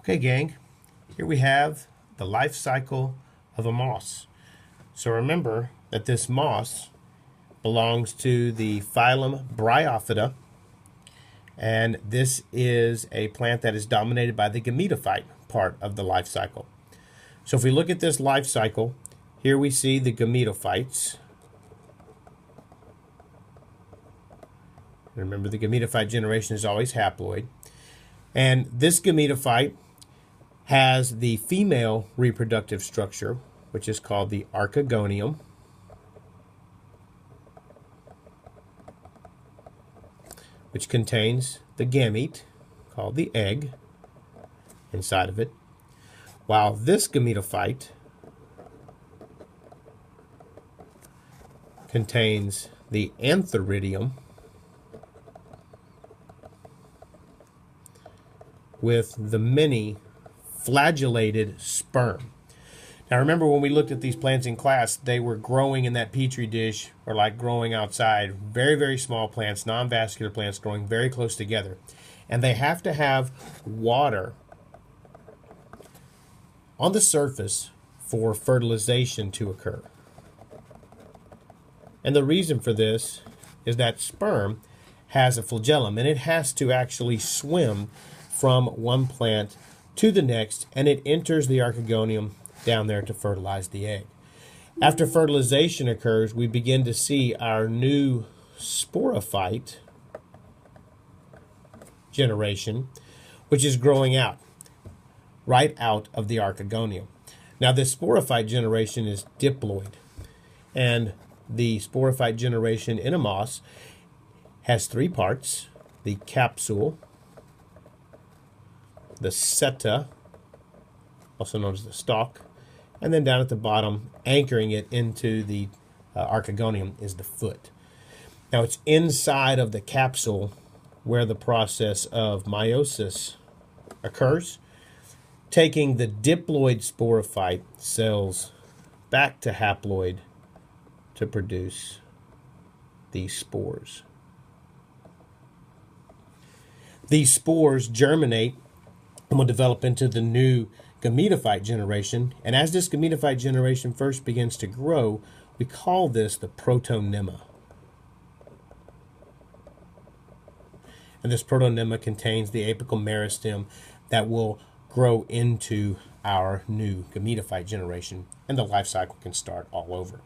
Okay, gang, here we have the life cycle of a moss. So remember that this moss belongs to the phylum Bryophyta, and this is a plant that is dominated by the gametophyte part of the life cycle. So if we look at this life cycle, here we see the gametophytes. Remember, the gametophyte generation is always haploid. And this gametophyte has the female reproductive structure, which is called the archegonium. Which contains the gamete, called the egg, inside of it. While this gametophyte contains the antheridium, with the many flagellated sperm. Now remember, when we looked at these plants in class, they were growing in that petri dish, or like growing outside, very, very small plants, non-vascular plants growing very close together. And they have to have water on the surface for fertilization to occur. And the reason for this is that sperm has a flagellum, and it has to actually swim from one plant to the next, and it enters the archegonium down there to fertilize the egg. After fertilization occurs, we begin to see our new sporophyte generation, which is growing out, right out of the archegonium. Now this sporophyte generation is diploid, and the sporophyte generation in a moss has three parts: the capsule, the seta, also known as the stalk, and then down at the bottom, anchoring it into the archegonium, is the foot. Now it's inside of the capsule where the process of meiosis occurs, taking the diploid sporophyte cells back to haploid to produce these spores. These spores germinate and will develop into the new gametophyte generation. And as this gametophyte generation first begins to grow, we call this the protonema. And this protonema contains the apical meristem that will grow into our new gametophyte generation, and the life cycle can start all over.